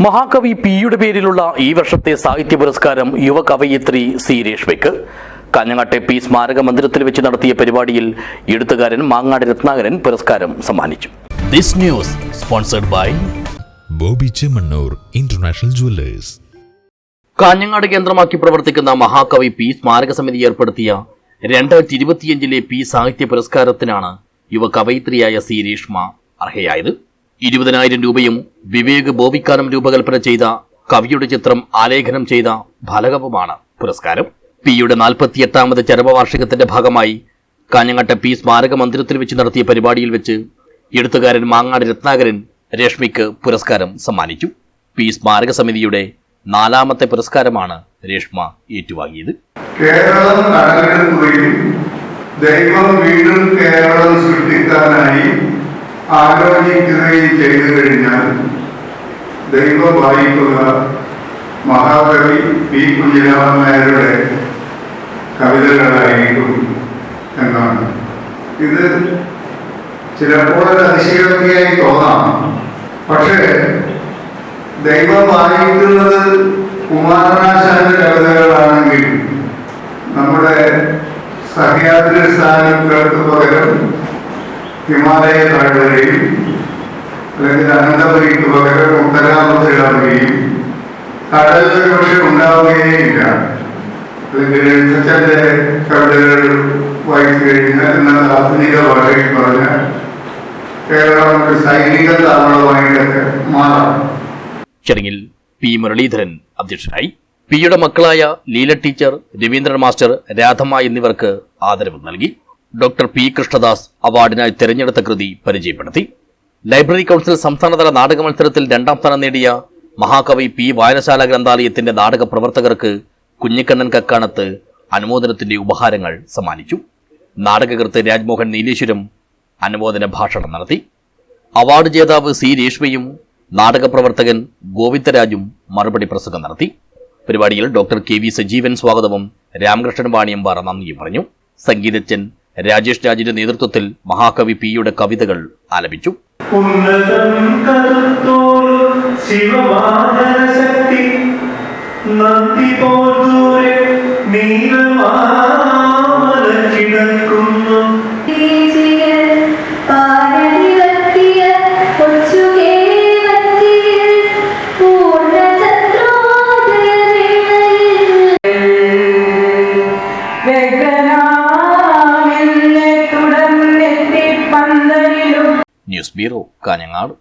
മഹാകവി പിയുടെ പേരിലുള്ള ഈ വർഷത്തെ സാഹിത്യ പുരസ്കാരം യുവ കവയിത്രി സി രേഷ്മയ്ക്ക് കാഞ്ഞങ്ങാട്ടെ പി സ്മാരക മന്ദിരത്തിൽ വെച്ച് നടത്തിയ പരിപാടിയിൽ എഴുത്തുകാരൻ മാങ്ങാട് രത്നാകരൻ പുരസ്കാരം സമ്മാനിച്ചു. This news sponsored by Bobby Chemmanur international jewellers. Kanhangad കേന്ദ്രമാക്കി പ്രവർത്തിക്കുന്ന മഹാകവി പി സ്മാരക സമിതി ഏർപ്പെടുത്തിയ 2025 പി സാഹിത്യ പുരസ്കാരത്തിനാണ് യുവ കവയിത്രിയായ സി രേഷ്മ അർഹയായത്. 20,000 രൂപയും വിവേക് ബോവിക്കാനം രൂപകൽപ്പന ചെയ്ത കവിയുടെ ചിത്രം ആലേഖനം ചെയ്ത ഫലകവുമാണ് പുരസ്കാരം. പിയുടെ 48ാമത് ചരമവാർഷികത്തിന്റെ ഭാഗമായി കാഞ്ഞങ്ങാട്ടെ പി സ്മാരക മന്ദിരത്തിൽ വെച്ച് നടത്തിയ പരിപാടിയിൽ വെച്ച് എഴുത്തുകാരൻ മാങ്ങാട് രത്നാകരൻ രേഷ്മയ്ക്ക് പുരസ്കാരം സമ്മാനിച്ചു. പി സ്മാരക സമിതിയുടെ 4ാമത്തെ പുരസ്കാരമാണ് രേഷ്മ ഏറ്റുവാങ്ങിയത്. കേരളം കടലെടുക്കുകയും ദൈവം വീണ്ടും കേരളം സൃഷ്ടിക്കാനായി ആലോചിക്കുകയും ചെയ്തു കഴിഞ്ഞാൽ ദൈവം വായിക്കുക മഹാകവി പി കുഞ്ഞിരാമൻ നായരുടെ കവിതകളായിരിക്കും എന്നാണ്. ഇത് ചിലപ്പോൾ ഒരു അതിശയോക്തിയായി തോന്നാം. പക്ഷേ ദൈവം വായിക്കുന്നത് കുമാരനാശാന്റെ കവിതകളാണെങ്കിൽ നമ്മുടെ സഹ്യാദ്രി സ്ഥാനങ്ങൾക്ക് പകരം ഹിമാലയ താഴ്വരയും അല്ലെങ്കിൽ അനന്തപുരിക്ക് പകരം ഉത്തരാമത്തിലാവുകയും കടലിൽ പക്ഷെ ഉണ്ടാവുകയില്ല. അല്ലെങ്കിൽ എഴുത്തച്ഛന്റെ കവിതകൾ വായിച്ചു കഴിഞ്ഞാൽ എന്നാൽ ആധുനിക ഭാഷയിൽ പറഞ്ഞാൽ കേരളം ഒരു സൈനിക താവളമായിട്ടൊക്കെ മാറാം. ചടങ്ങിൽ പി മുരളീധരൻ അധ്യക്ഷനായി. പിയുടെ മക്കളായ ലീല ടീച്ചർ, രവീന്ദ്രൻ മാസ്റ്റർ, രാധമ്മ എന്നിവർക്ക് ആദരവ് നൽകി. ഡോക്ടർ പി കൃഷ്ണദാസ് അവാർഡിനായി തിരഞ്ഞെടുത്ത കൃതി പരിചയപ്പെടുത്തി. ലൈബ്രറി കൗൺസിൽ സംസ്ഥാനതല നാടക മത്സരത്തിൽ 2ാം സ്ഥാനം നേടിയ മഹാകവി പി വായനശാല ഗ്രന്ഥാലയത്തിന്റെ നാടക പ്രവർത്തകർക്ക് കുഞ്ഞിക്കണ്ണൻ കക്കാണത്ത് അനുമോദനത്തിന്റെ ഉപഹാരങ്ങൾ സമ്മാനിച്ചു. നാടകകൃത്ത് രാജ്മോഹൻ നീലേശ്വരം അനുമോദന ഭാഷണം നടത്തി. അവാർഡ് ജേതാവ് സി രേഷ്മയും നാടക പ്രവർത്തകൻ ഗോവിന്ദരാജും മറുപടി പ്രസംഗം നടത്തി. പരിപാടിയിൽ ഡോക്ടർ കെ വി സജീവൻ സ്വാഗതവും രാമകൃഷ്ണൻ വാണിയമ്പാറ നന്ദിയും പറഞ്ഞു. സംഗീതജ്ഞൻ രാജേഷ് രാജിന്റെ നേതൃത്വത്തിൽ മഹാകവി പിയുടെ കവിതകൾ ആലപിച്ചു. News bureau, Kanhangad.